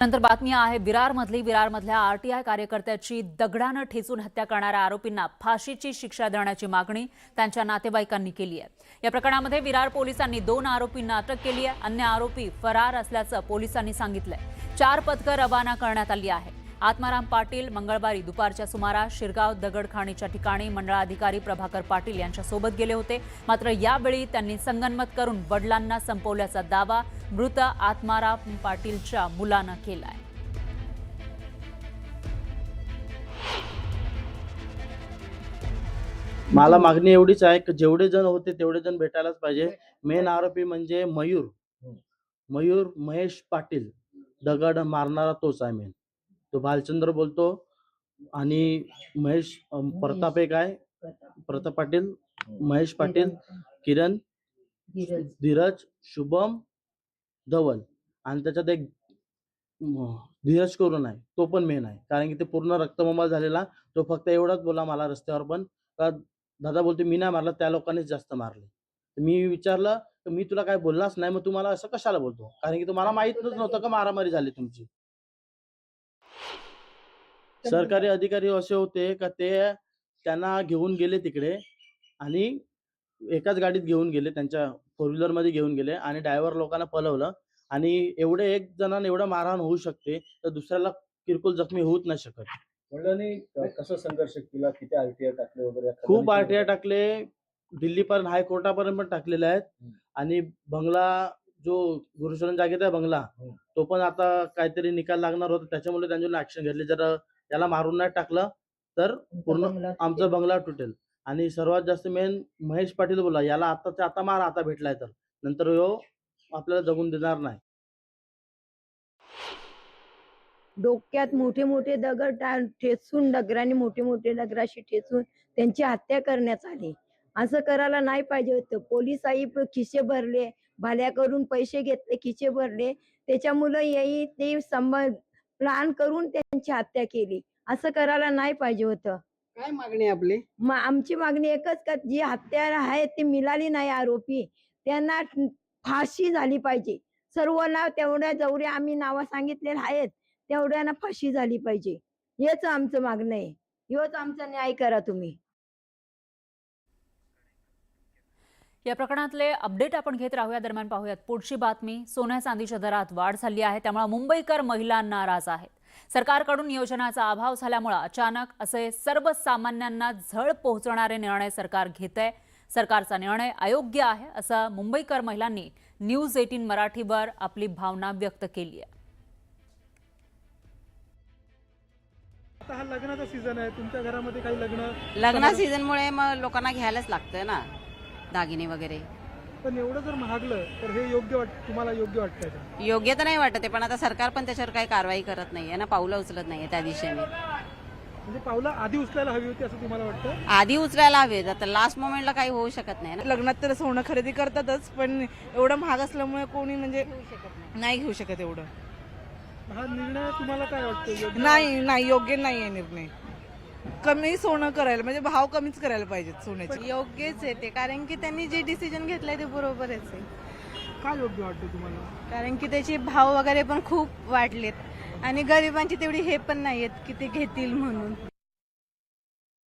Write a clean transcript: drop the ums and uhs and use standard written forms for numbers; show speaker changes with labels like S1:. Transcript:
S1: नंतर बातमी आहे विरारमधल्या आरटीआय कार्यकर्त्याची दगडानं ठेचून हत्या करणाऱ्या आरोपींना फाशीची शिक्षा देण्याची मागणी त्यांच्या नातेवाईकांनी केली आहे। या प्रकरणामध्ये विरार पोलिसांनी 2 आरोपींना अटक केली आहे। अन्य आरोपी फरार असल्याचं पोलिसांनी सांगितलंय। 4 पथकं रवाना करण्यात आली आहे। आत्माराम पाटील मंगळवारी दुपारच्या सुमारास शिरगाव दगडखाणीच्या ठिकाणी मंडळाधिकारी प्रभाकर पाटील यांच्यासोबत गेले होते। मात्र यावेळी त्यांनी संगनमत करून वडिलांना संपवल्याचा दावा मृत आत्माराम पाटीलच्या मुलानं केलाय।
S2: मला मागणी एवढीच आहे की जेवढे जण होते तेवढे जण भेटायलाच पाहिजे। मेन आरोपी म्हणजे मयूर महेश पाटील, दगड मारणारा तोच आहे मेन। तो भालचंद्र बोलतो आणि महेश प्रताप एक आहे, प्रताप पाटील, महेश पाटील, किरण, धीरज, शुभम, धवल आणि त्याच्यात एक धीरज करून आहे, तो पण मेन आहे। कारण की ते पूर्ण रक्तमंबाळ झालेला। तो फक्त एवढाच बोला मला रस्त्यावर पण का दादा बोलते मी नाही मारलं, त्या लोकांनीच जास्त मारले। मी विचारलं तर मी तुला काय बोललाच नाही, मग तू मला असं कशाला बोलतो? कारण की तुम्हाला माहितच नव्हतं का मारामारी झाली तुमची। सरकारी अधिकारी असे होते का ते त्यांना घेऊन गेले तिकडे आणि एकाच गाडीत घेऊन गेले, त्यांच्या 4 व्हीलर मध्ये घेऊन गेले आणि ड्रायव्हर लोकांना पळवलं। आणि एवढे एक जणांना एवढा मारहाण होऊ शकते तर दुसऱ्याला किरकोळ जखमी होऊच नाही शकत।
S3: वडिलांनी कसा संघर्ष केला, किती आरटीआय टाकले वगैरे?
S2: खूप आरटीआय टाकले, दिल्लीपर्यंत हायकोर्टापर्यंत पण टाकलेले आहेत। आणि बंगला जो गुरुचरण जागेत आहे बंगला, तो पण आता काहीतरी निकाल लागणार होता, त्याच्यामुळे त्यांनी ऍक्शन घेतली। जर त्याला मारून नाही टाकलं तर पूर्ण आमचा बंगला तुटेल। आणि सर्वात जास्त मेन महेश पाटील बोला याला आताच्या आता मारा, आता भेटलाय तर नंतर यो आपल्याला जगून देणार नाही।
S4: डोक्यात मोठे मोठे दगड ठेचून डगरांनी मोठे दगडाशी ठेचून त्यांची हत्या करण्यात आली। असं करायला नाही पाहिजे होतं। पोलिसाई खिसे भरले, भाड्या करून पैसे घेतले, खिसे भरले, त्याच्यामुळे येई ते प्लान करून त्यांची हत्या केली। असं करायला नाही पाहिजे होतं।
S5: काय मागणी आपली?
S4: आमची मागणी एकच का जी हत्या आहे ती मिळाली नाही, आरोपी त्यांना फाशी झाली पाहिजे। सर्वांना तेवढ्या जेवढे आम्ही नावं सांगितले आहेत तेवढ्यांना फाशी झाली पाहिजे, हेच आमचं मागणं आहे। हेच आमचा न्याय करा तुम्ही।
S1: या प्रकरणातले अपडेट आपण घेत राहूया। दरम्यान पाहूयात पुढची बातमी। सोन्या चांदीच्या दरात वाढ झाली आहे, त्यामुळे मुंबईकर महिला नाराज आहेत। सरकारकडून नियोजनाचा अभाव झाल्यामुळे अचानक असे सर्वसामान्यांना झळ पोहोचणारे निर्णय सरकार घेतंय। सरकारचा निर्णय अयोग्य आहे असं मुंबईकर महिलांनी न्यूज 18 मराठीवर आपली भावना व्यक्त केली आहे।
S6: आता हा लग्नाचा सीझन आहे, तुमच्या घरामध्ये काही
S5: लग्ना सीझनमुळे मग लोकांना घ्यायलाच लागतं ना दागिने वगैरे।
S6: पण एवढं जर महागलं तर हे तुम्हाला योग्य वाटतंय का?
S5: योग्य तर नाही वाटत आहे, पण आता सरकार पण त्याच्यावर काही कारवाई करत नाहीये ना, पावलं उचलत नाहीये त्या दिशेने।
S6: म्हणजे पावलं आधी उचलायला हवी होती असं तुम्हाला वाटतं?
S5: आधी उचलायला हवे, आता लास्ट मोमेंटला काही होऊ शकत नाही ना।
S7: लग्नात तर सोनं खरेदी करतातच, पण एवढं महाग असल्यामुळे कोणी म्हणजे नाही घेऊ शकत एवढं।
S6: हा निर्णय तुम्हाला काय वाटतं?
S7: नाही योग्य नाही आहे निर्णय। कमी सोनं करायला म्हणजे भाव कमीच करायला पाहिजेत सोन्याचे।
S8: योग्यच आहे ते, कारण की त्यांनी जे डिसिजन घेतलंय ते बरोबरच आहे।
S6: काय योग्य वाटतं तुम्हाला?
S8: कारण की त्याचे भाव वगैरे पण खूप वाढलेत आणि गरिबांची तेवढी हे पण नाहीयेत की ते घेतील म्हणून।